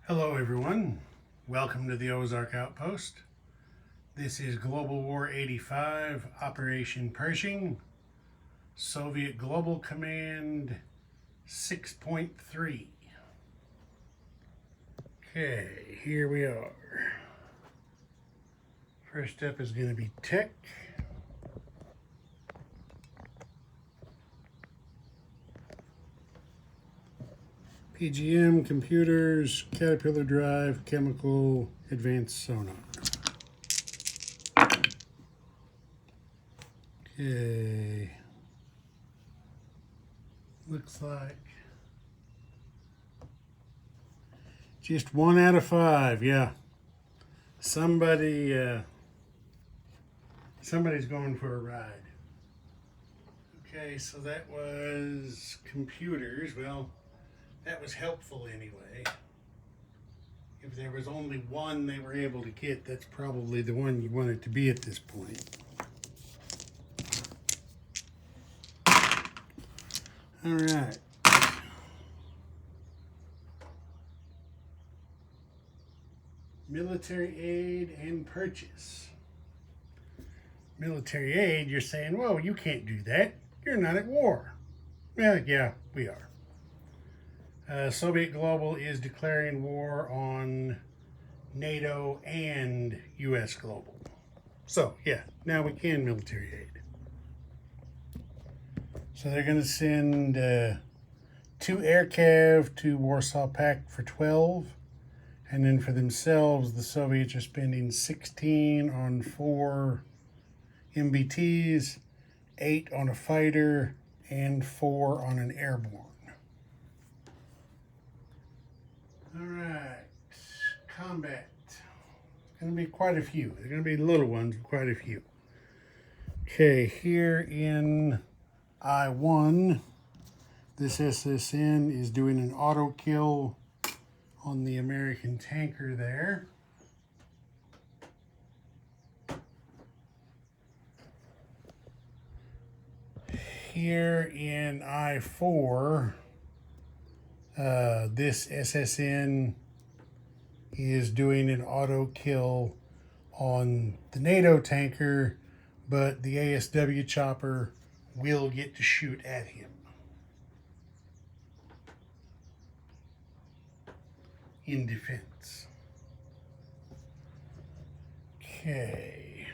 Hello everyone, welcome to the Ozark Outpost. This is Global War 85, Operation Pershing, Soviet Global Command 6.3. Okay, here we are. First up is going to be tech. PGM, computers, Caterpillar drive, chemical, advanced sonar. Okay. Looks like just 1 out of 5, yeah. Somebody's going for a ride. Okay, so that was computers. Well, that was helpful anyway. If there was only one they were able to get, that's probably the one you want it to be at this point. All right. Military aid and purchase. Military aid, you're saying, whoa, you can't do that. You're not at war. Well, yeah, we are. Soviet Global is declaring war on NATO and US Global. So, yeah, now we can military aid. So they're going to send 2 aircav to Warsaw Pact for 12. And then for themselves, the Soviets are spending 16 on 4 MBTs, 8 on a fighter, and 4 on an airborne. All right, combat. It's going to be quite a few. They're going to be little ones, quite a few. Okay, here in I-1, this SSN is doing an auto kill on the American tanker there. Here in I-4, this SSN is doing an auto kill on the NATO tanker, but the ASW chopper will get to shoot at him. In defense. Okay.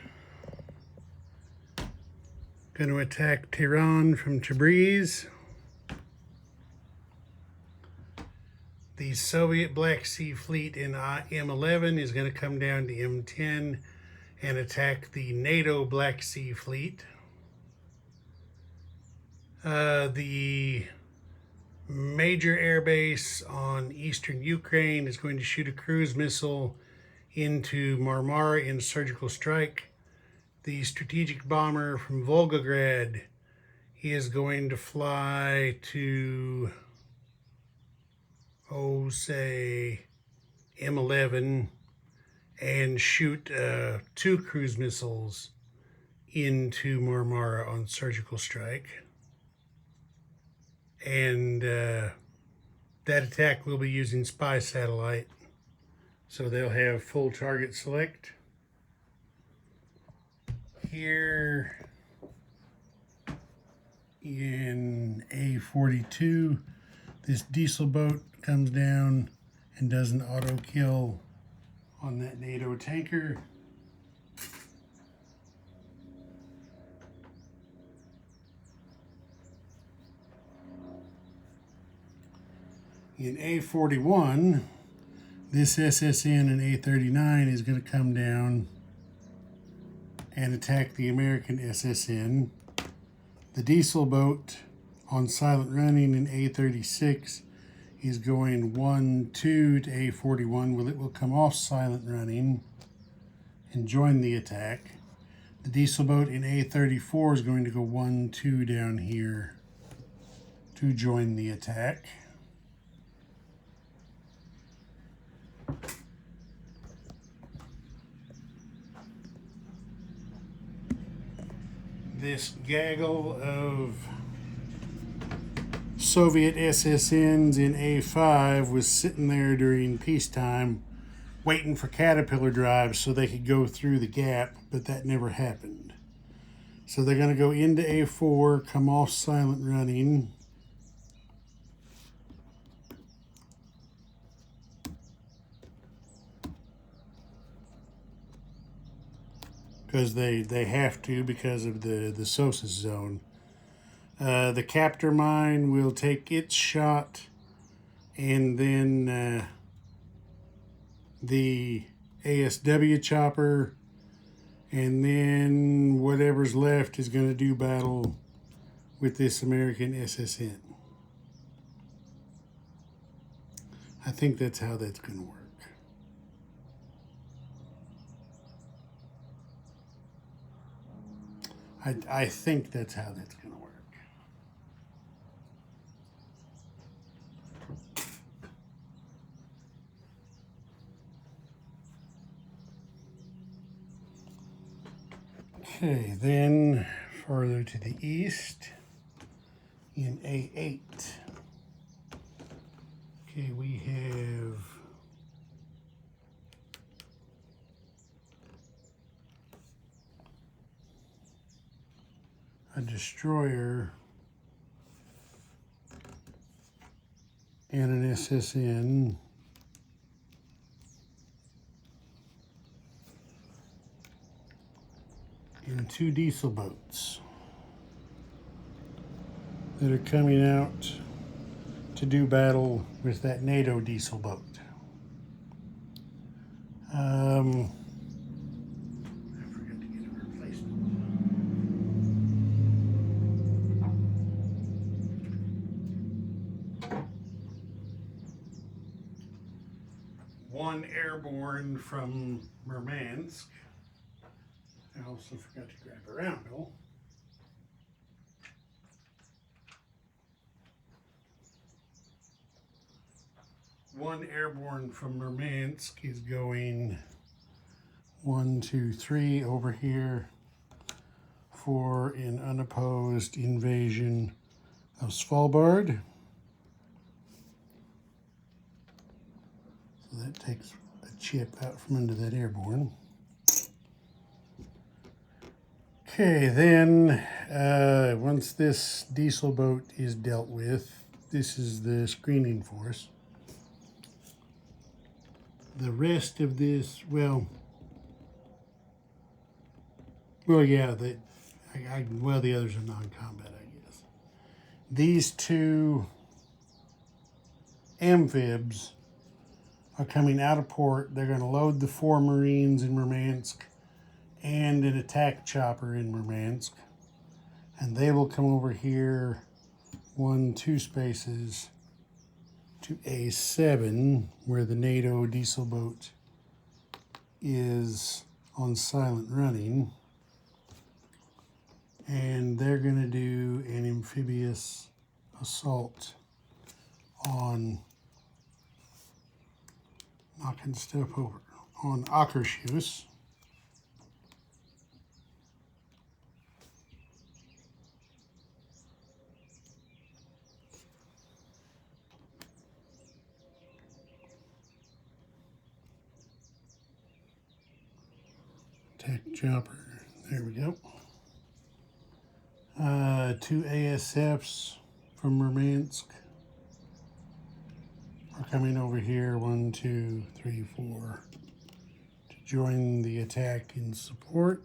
Going to attack Tehran from Tabriz. The Soviet Black Sea Fleet in M11 is going to come down to M10 and attack the NATO Black Sea Fleet. The major airbase on eastern Ukraine is going to shoot a cruise missile into Marmara in surgical strike. The strategic bomber from Volgograd is going to fly to, say, M11 and shoot 2 cruise missiles into Marmara on surgical strike. And that attack will be using spy satellite, so they'll have full target select. Here in A42, this diesel boat comes down and does an auto kill on that NATO tanker. In A41, this SSN and A39 is going to come down and attack the American SSN. The diesel boat on silent running in A36 is going 1-2 to A41. Well, it will come off silent running and join the attack. The diesel boat in A34 is going to go 1-2 down here to join the attack. This gaggle of Soviet SSNs in A5 was sitting there during peacetime waiting for caterpillar drives so they could go through the gap, but that never happened. So they're going to go into A4, come off silent running. Because they have to because of the SOSUS zone. The captor mine will take its shot, and then the ASW chopper, and then whatever's left is going to do battle with this American SSN. I think that's how that's going to work. I think that's how that's going to work. Okay, then farther to the east in A8. Okay, we have a destroyer and an SSN. And 2 diesel boats that are coming out to do battle with that NATO diesel boat. I forgot to get a replacement. One airborne from Murmansk. I also forgot to grab a roundel. One airborne from Murmansk is going 1, 2, 3 over here for an unopposed invasion of Svalbard. So that takes a chip out from under that airborne. Okay, then once this diesel boat is dealt with, this is the screening force. The rest of this, well, yeah, the others are non-combat, I guess. These 2 amphibs are coming out of port. They're going to load the 4 Marines in Murmansk and an attack chopper in Murmansk, and they will come over here 1, 2 spaces to A7, where the NATO diesel boat is on silent running, and they're going to do an amphibious assault on knocking stuff over on Akershus. Attack chopper, there we go. 2 ASFs from Murmansk are coming over here, 1, 2, 3, 4, to join the attack in support.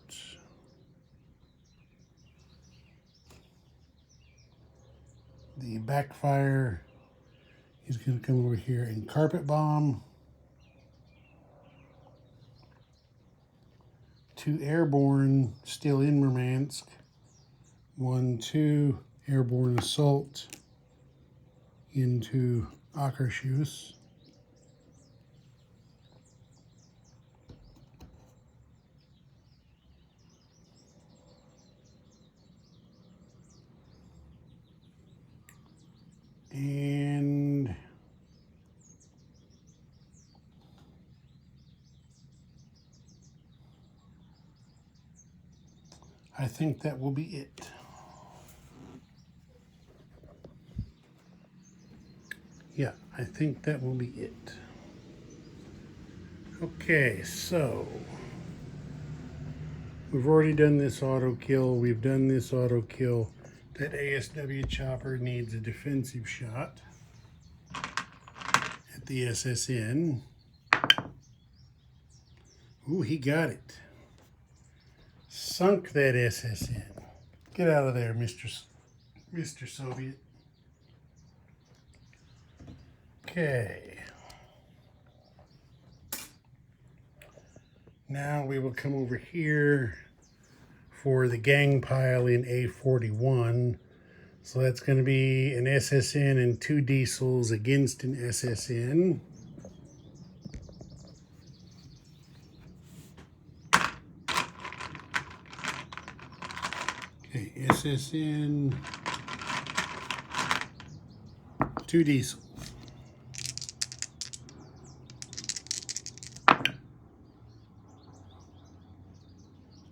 The backfire is going to come over here and carpet bomb. 2 airborne still in Murmansk. 1, 2 airborne assault into Akershus. And I think that will be it. Yeah, I think that will be it. Okay, so we've already done this auto kill. We've done this auto kill. That ASW chopper needs a defensive shot at the SSN. Ooh, he got it. Sunk that SSN. Get out of there, Mr. Soviet. Okay. Now we will come over here for the gang pile in A41. So that's going to be an SSN and 2 diesels against an SSN. Okay, SSN, 2 diesels.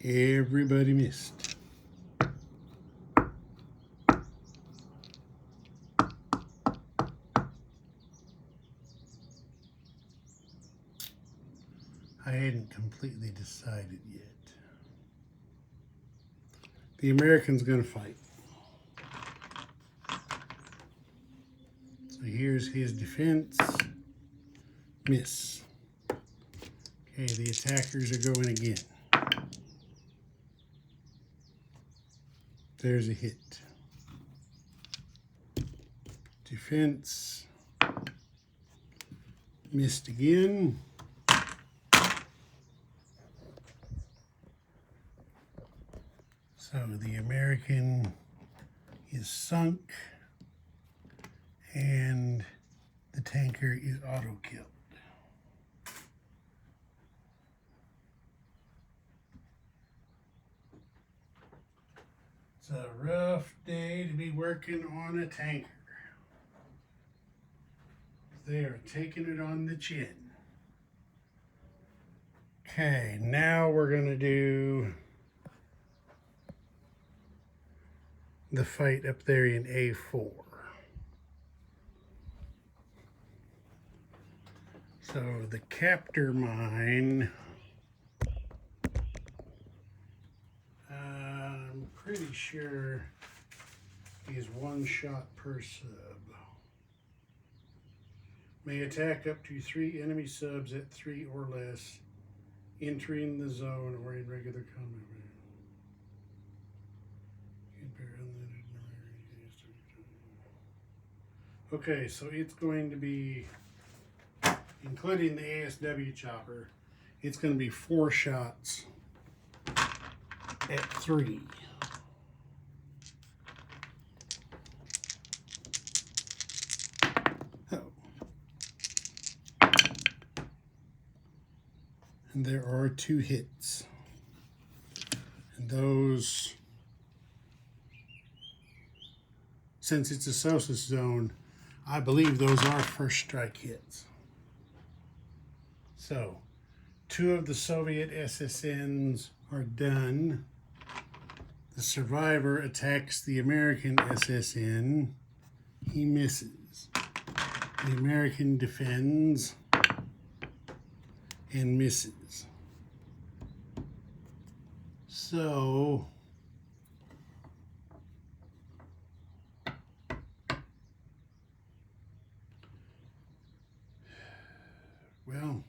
Everybody missed. I hadn't completely decided yet. The American's going to fight. So here's his defense. Miss. Okay, the attackers are going again. There's a hit. Defense. Missed again. So the American is sunk and the tanker is auto-killed. It's a rough day to be working on a tanker. They are taking it on the chin. Okay, now we're going to do the fight up there in A4. So the captor mine, I'm pretty sure is 1 shot per sub. May attack up to 3 enemy subs at 3 or less, entering the zone or in regular combat. Okay, so it's going to be, including the ASW chopper, it's going to be 4 shots at 3. Oh. And there are 2 hits. And those, since it's a SOSUS zone, I believe those are first strike hits. So, 2 of the Soviet SSNs are done. The survivor attacks the American SSN. He misses. The American defends and misses. So, well,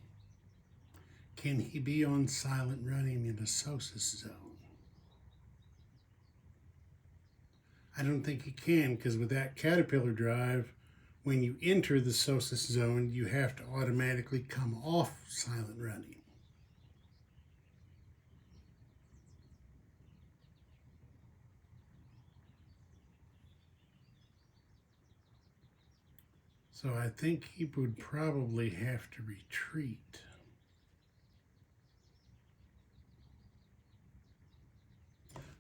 can he be on silent running in a SOSUS zone? I don't think he can, because with that Caterpillar drive, when you enter the SOSUS zone, you have to automatically come off silent running. So I think he would probably have to retreat.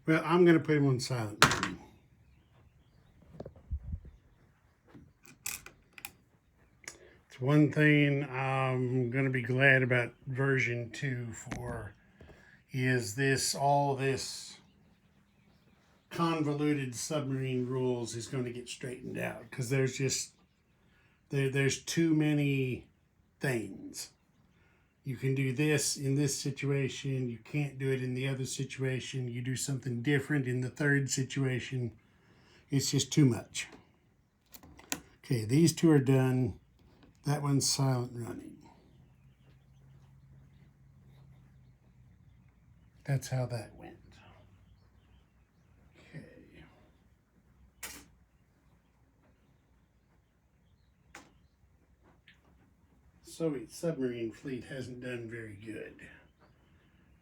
Well, I'm going to put him on silent running. It's one thing I'm going to be glad about version 2 for is all this convoluted submarine rules is going to get straightened out, because there's just There's too many things. You can do this in this situation. You can't do it in the other situation. You do something different in the third situation. It's just too much. Okay, these two are done. That one's silent running. That's how that went. Okay. Soviet submarine fleet hasn't done very good.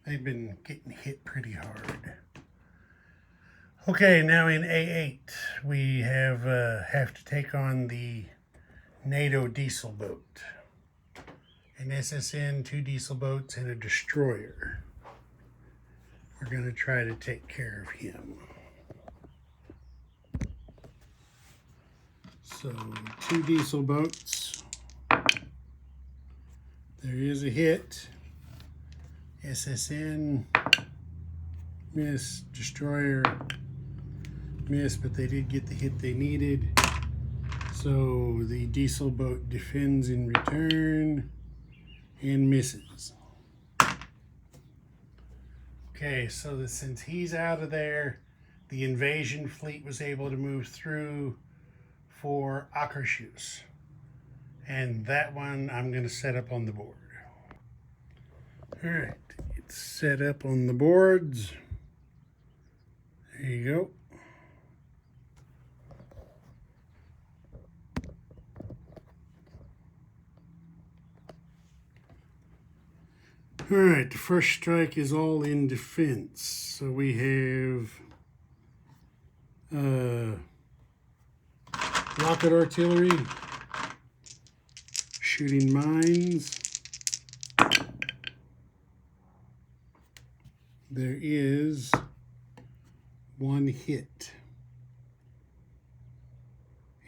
They've been getting hit pretty hard. Okay, now in A8, we have to take on the NATO diesel boat. An SSN, 2 diesel boats, and a destroyer. We're going to try to take care of him. So, 2 diesel boats. There is a hit. SSN, miss. Destroyer, miss, but they did get the hit they needed. So the diesel boat defends in return and misses. Okay, so since he's out of there, the invasion fleet was able to move through for Akershus. And that one I'm going to set up on the board. All right, it's set up on the boards. There you go. All right, the first strike is all in defense. So we have rocket artillery, shooting mines. There is 1 hit.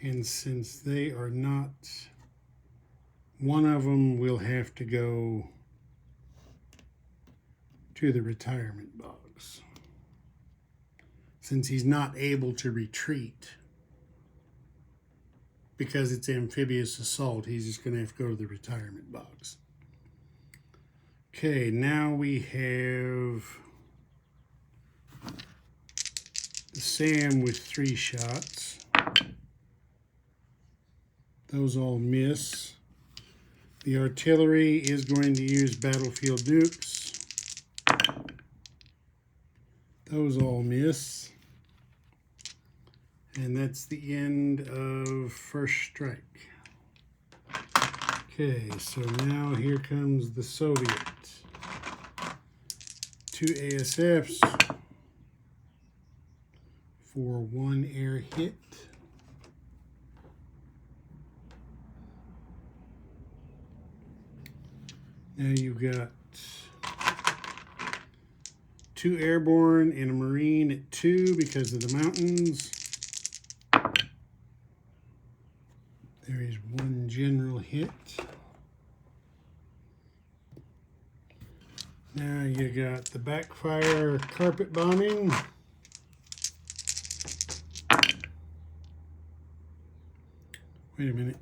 And since they are not, one of them will have to go to the retirement box. Since he's not able to retreat because it's amphibious assault, he's just going to have to go to the retirement box. Okay, now we have the SAM with 3 shots. Those all miss. The artillery is going to use battlefield nukes. Those all miss. And that's the end of first strike. Okay, so now here comes the Soviet. 2 ASFs for 1 air hit. Now you've got 2 airborne and a marine at 2 because of the mountains. There is 1 general hit. Now you got the backfire carpet bombing. Wait a minute.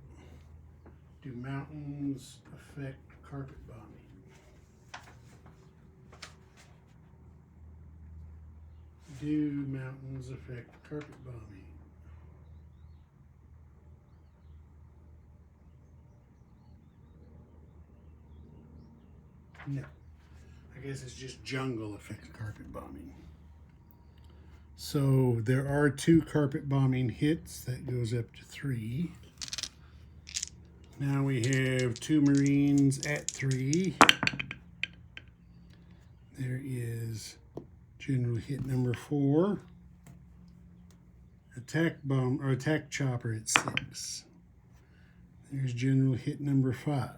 Do mountains affect carpet bombing? Do mountains affect carpet bombing? No. I guess it's just jungle affects carpet bombing. So there are 2 carpet bombing hits. That goes up to 3. Now we have 2 Marines at 3. There is general hit number 4. Attack bomb or attack chopper at 6. There's general hit number 5.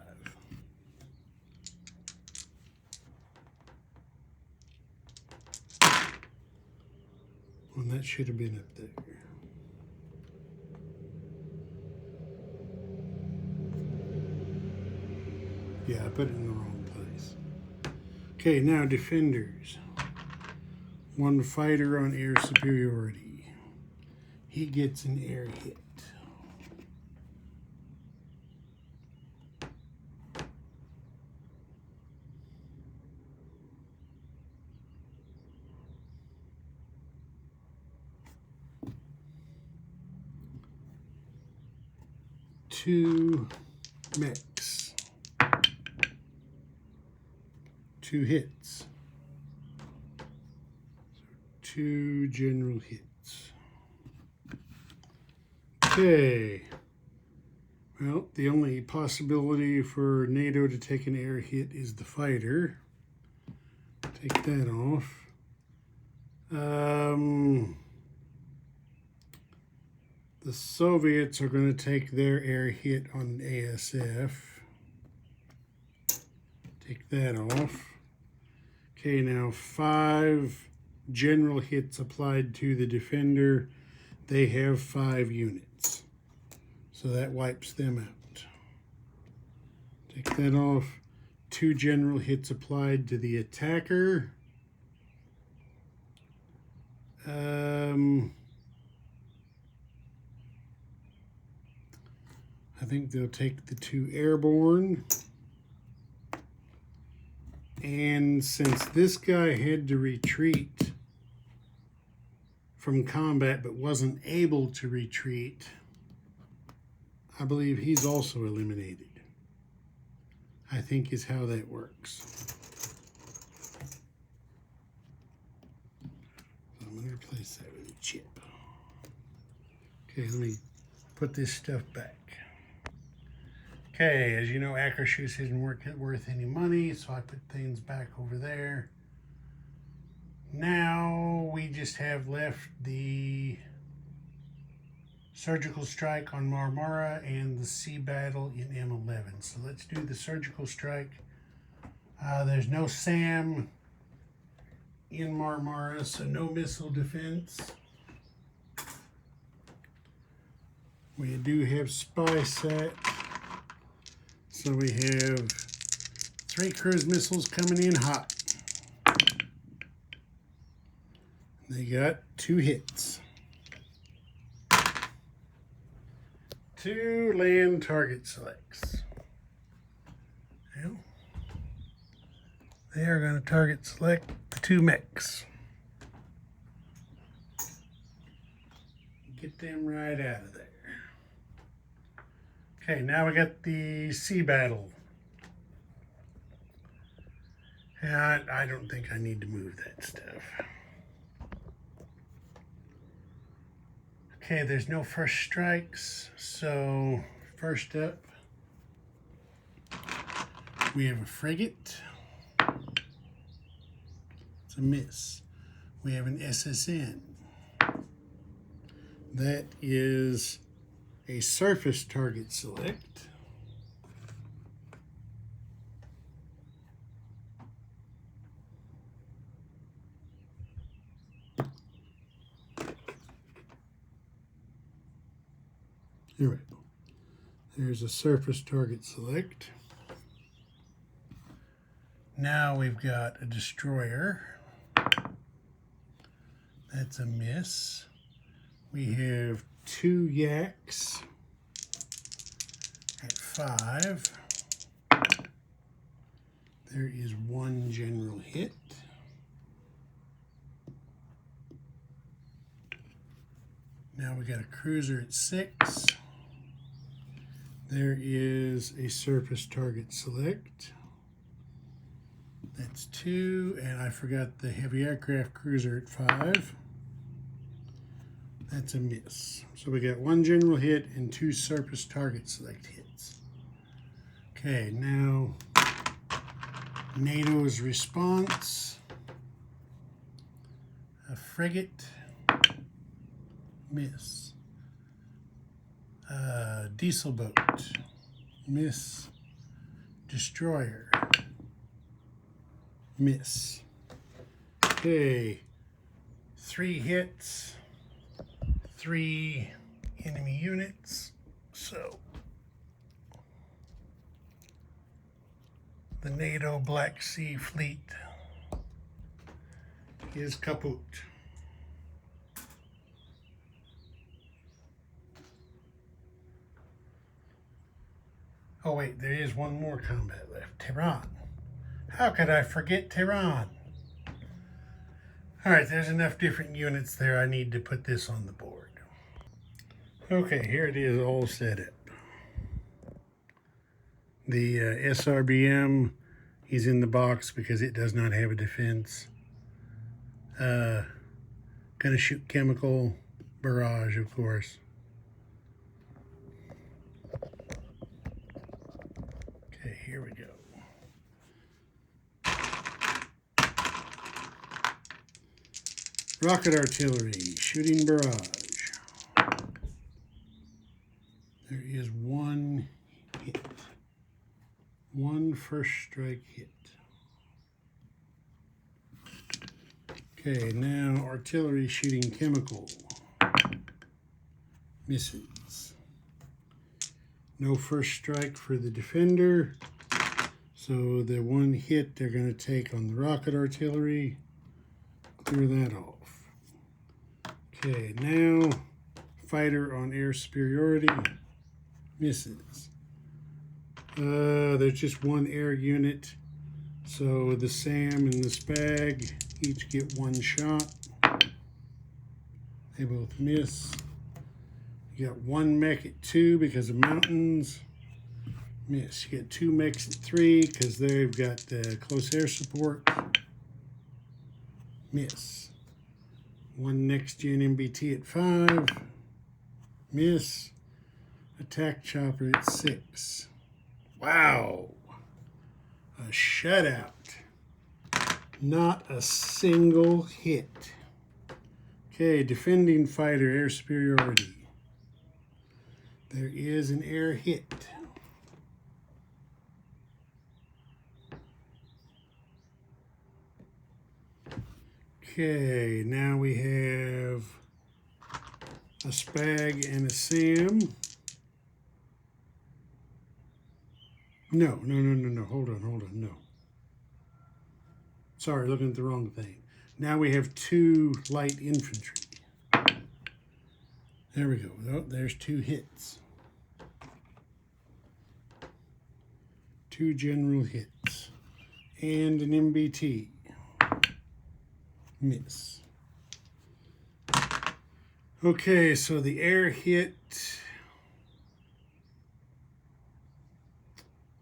Well, that should have been up there. Yeah, I put it in the wrong place. Okay, now defenders. 1 fighter on air superiority. He gets an air hit. 2 mechs. 2 hits. 2 general hits. Okay. Well, the only possibility for NATO to take an air hit is the fighter. Take that off. The Soviets are going to take their air hit on ASF. Take that off. Okay, now 5 general hits applied to the defender. They have 5 units. So that wipes them out. Take that off. 2 general hits applied to the attacker. I think they'll take the 2 airborne. And since this guy had to retreat from combat but wasn't able to retreat, I believe he's also eliminated. I think is how that works. So I'm going to replace that with a chip. Okay, let me put this stuff back. Okay, as you know, Akershus isn't worth any money, so I put things back over there. Now we just have left the surgical strike on Marmara and the sea battle in M11. So let's do the surgical strike. There's no SAM in Marmara, so no missile defense. We do have spy sat. So we have 3 cruise missiles coming in hot. They got 2 hits. 2 land target selects. Well, they are going to target select the 2 mechs. Get them right out of there. Okay, now we got the sea battle. And I don't think I need to move that stuff. Okay, there's no first strikes, so first up, we have a frigate. It's a miss. We have an SSN. That is a surface target select. Here we go. There's a surface target select. Now we've got a destroyer. That's a miss. We have 2 yaks at 5. There is 1 general hit. Now we got a cruiser at 6. There is a surface target select. That's 2, and I forgot the heavy aircraft cruiser at 5. That's a miss. So we got 1 general hit and 2 surface target select hits. Okay, now NATO's response. A frigate, miss. Diesel boat, miss. Destroyer, miss. Okay, 3 hits, 3 enemy units. So the NATO Black Sea Fleet is kaput. Oh wait, there is 1 more combat left. Tehran. How could I forget Tehran? Alright, there's enough different units there. I need to put this on the board. Okay, here it is all set up. The SRBM is in the box because it does not have a defense. Gonna shoot chemical barrage, of course. Okay, here we go. Rocket artillery, shooting barrage. There is one hit. One first strike hit. Okay, now artillery shooting chemical. Misses. No first strike for the defender. So the one hit they're going to take on the rocket artillery. Clear that off. Okay, now fighter on air superiority. Misses. There's just one air unit. So the SAM and the SPAG each get one shot. They both miss. You got one mech at 2 because of mountains. Miss. You get 2 mechs at 3 because they've got close air support. Miss. One next gen MBT at 5. Miss. Attack chopper at 6. Wow. A shutout. Not a single hit. Okay, defending fighter, air superiority. There is an air hit. Okay, now we have a SPAG and a SAM. No. Hold on, no. Sorry, looking at the wrong thing. Now we have 2 light infantry. There we go. Oh, there's 2 hits. 2 general hits. And an MBT. Miss. Okay, so the air hit.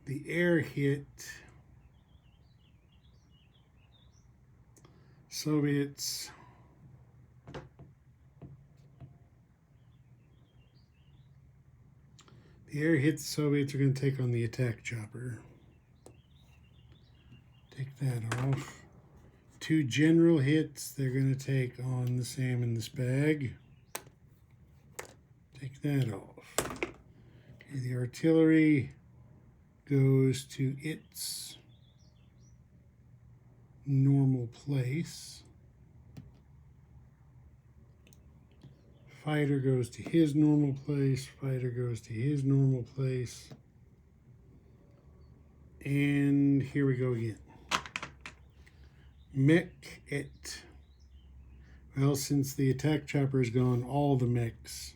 The air hit. Soviets. The air hit, the Soviets are going to take on the attack chopper. Take that off. 2 general hits, they're going to take on the SAM and the SPAG. Take that off. Okay, the artillery goes to its normal place. Fighter goes to his normal place. Fighter goes to his normal place. And here we go again. Mech at, well, since the attack chopper is gone, all the mechs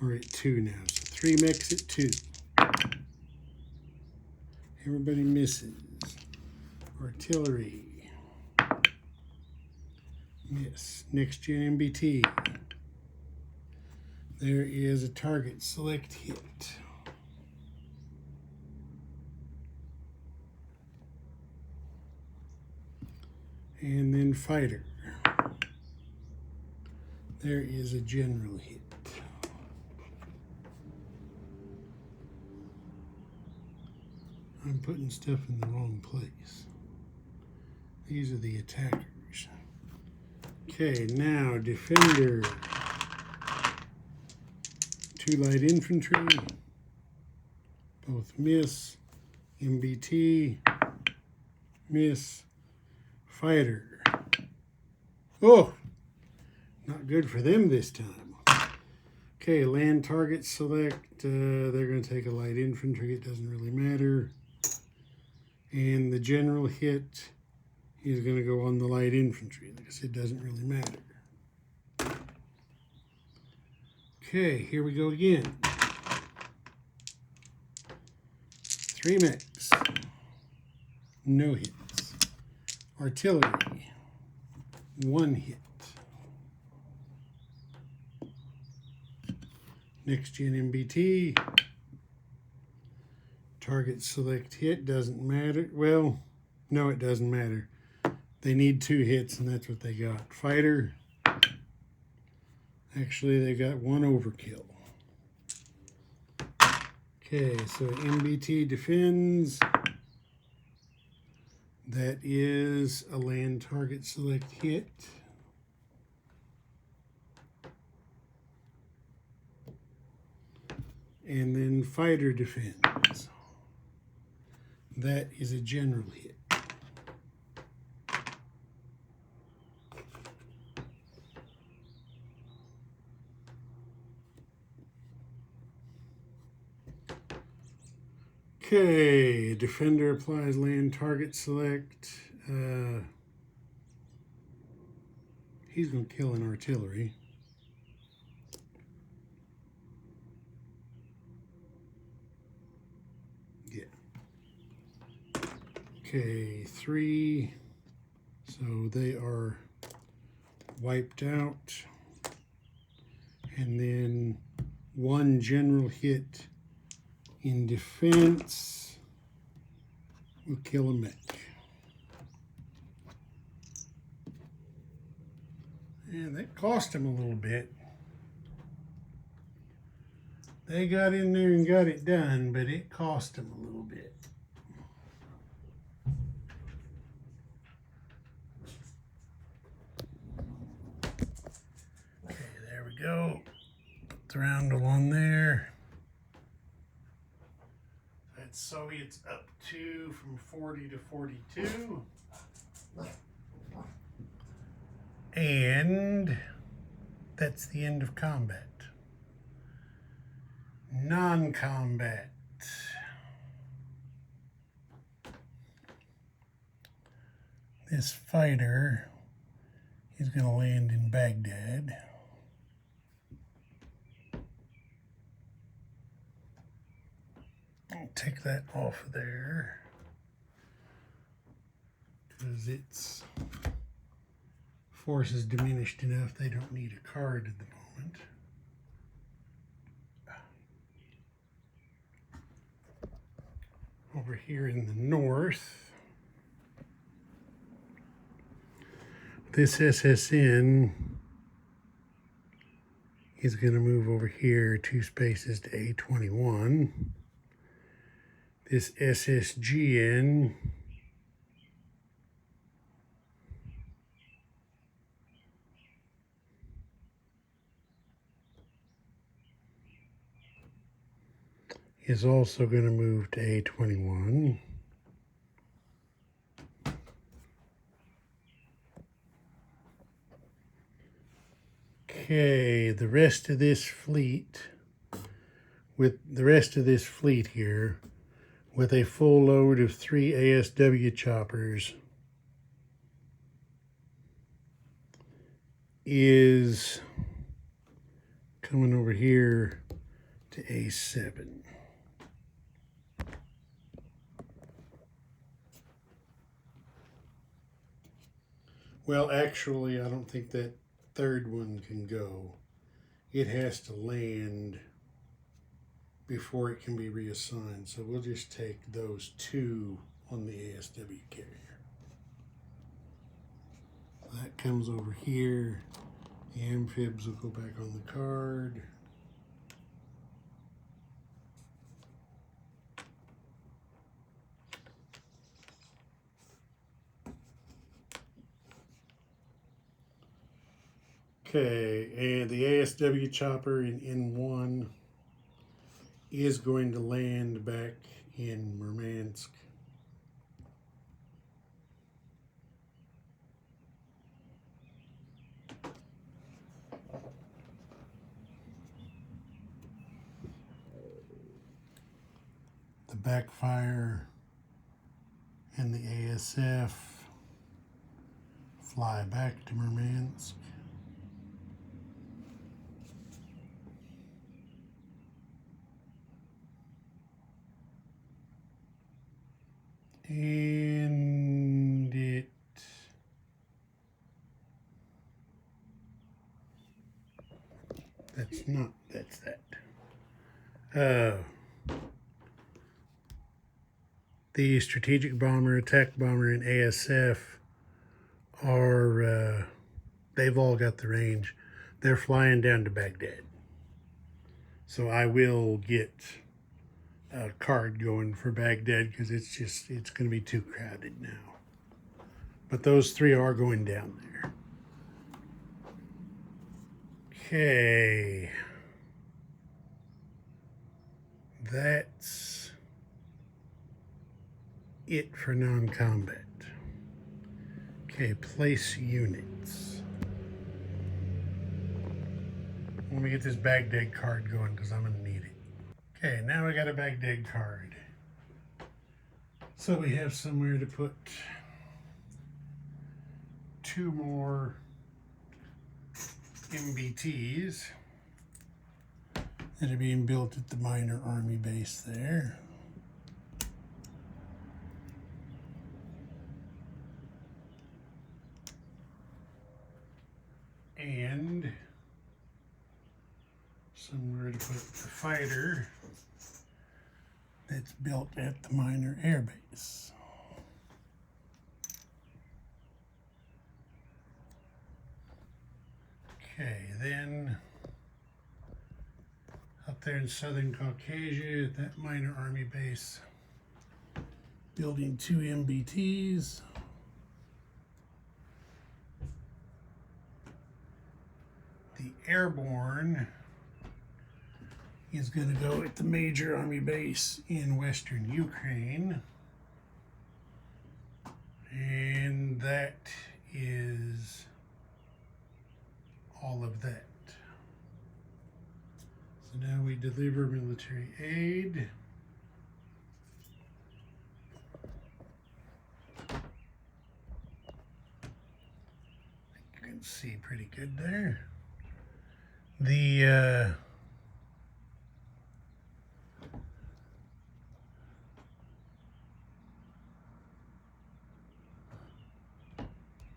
are at 2 now. So 3 mechs at 2. Everybody misses. Artillery. Miss. Next gen MBT. There is a target select hit. And then fighter. There is a general hit. I'm putting stuff in the wrong place. These are the attackers. Okay, now defender. 2 light infantry. Both miss. MBT. Miss. Fighter. Oh, not good for them this time. Okay, land target select. They're going to take a light infantry. It doesn't really matter. And the general hit is going to go on the light infantry because it doesn't really matter. Okay, here we go again. 3 mechs. No hits. Artillery. 1 hit. Next gen MBT. Target select hit doesn't matter. Well, no, it doesn't matter. They need 2 hits, and that's what they got. Fighter. Actually, they got 1 overkill. Okay, so MBT defends. That is a land target select hit. And then fighter defends. That is a general hit. Okay, defender applies land target select. He's going to kill an artillery. Yeah. Okay, 3. So they are wiped out. And then 1 general hit in defense will kill a mech. And that cost him a little bit. They got in there and got it done, but it cost him a little bit. Okay, there we go. Put the roundel on there. That's Soviets up to from 40 to 42. And that's the end of combat. Non-combat. This fighter is going to land in Baghdad. I'll take that off of there because its force is diminished enough they don't need a card at the moment. Over here in the north, this SSN is going to move over here 2 spaces to A21. This SSGN is also going to move to A21. Okay, the rest of this fleet, here, with a full load of 3 ASW choppers, is coming over here to A7. Well, actually, I don't think that 3rd one can go. It has to land before it can be reassigned. So we'll just take those 2 on the ASW carrier. That comes over here. The amphibs will go back on the card. Okay, and the ASW chopper in N1 is going to land back in Murmansk. The backfire and the ASF fly back to Murmansk. And that's that. the strategic bomber, attack bomber, and ASF are, they've all got the range. They're flying down to Baghdad. So I will get a card going for Baghdad because it's going to be too crowded now. But those three are going down there. Okay. That's it for non-combat. Okay, place units. Let me get this Baghdad card going because I'm going to need it. Okay, now we got a Baghdad card. So we have somewhere to put 2 more MBTs that are being built at the minor army base there. And somewhere to put the fighter that's built at the minor air base. Okay, then up there in southern Caucasia, that minor army base, building 2 MBTs. The airborne is going to go at the major army base in western Ukraine. And that is all of that. So now we deliver military aid. You can see pretty good there. The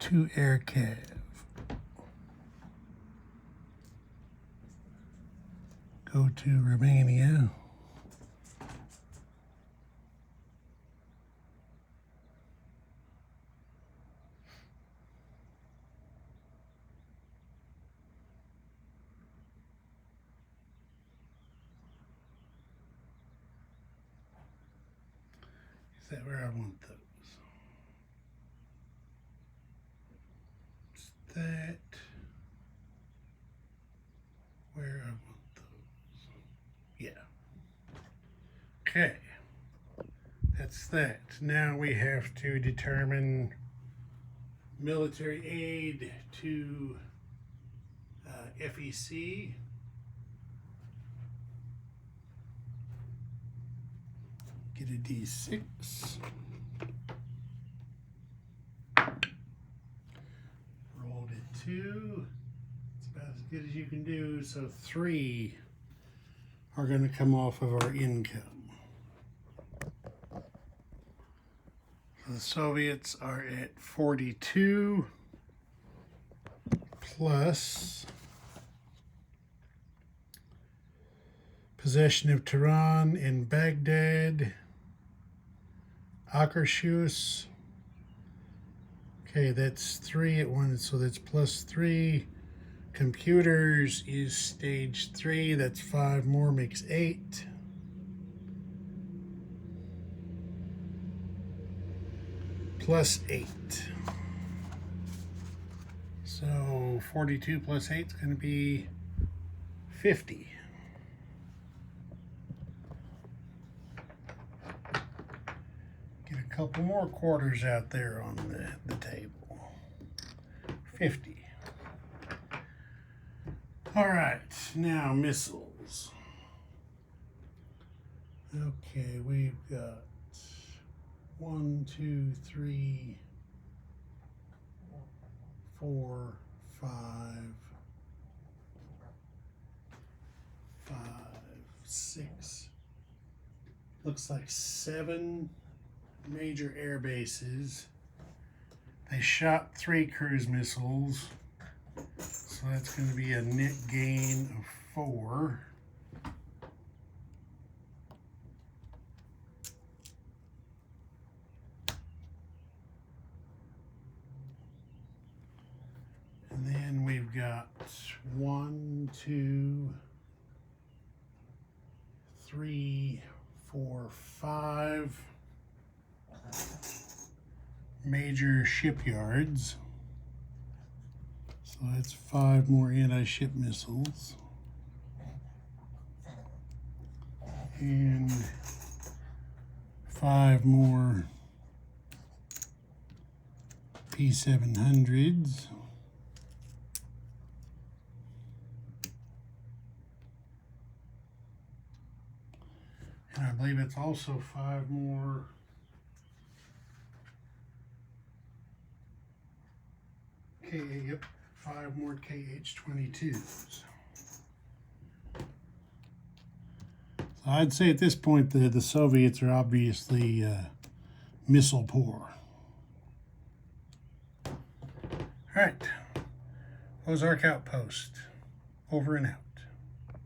2 air cav. Go to Romania. Is that where I want those? Is that where I want those? Yeah. Okay. That's that. Now we have to determine military aid to FEC. Get a D6. Rolled a 2. It's about as good as you can do. So 3 are going to come off of our income. The Soviets are at 42 plus possession of Tehran and Baghdad. Akershus. Okay, that's 3 at 1, so that's plus 3. Computers is stage 3, that's 5 more, makes 8. Plus 8. So 42 plus 8 is going to be 50. Get a couple more quarters out there on the table. 50. All right, now missiles. Okay, we've got 1, 2, 3, 4, 5, 6. Looks like 7 major air bases. They shot 3 cruise missiles, so that's going to be a net gain of 4. And then we've got 1, 2, 3, 4, 5 major shipyards. So that's 5 more anti-ship missiles. And 5 more P700s. And I believe it's also 5 more yep, 5 more KH-22s. So I'd say at this point the Soviets are obviously missile poor. All right, Ozark Outpost, over and out.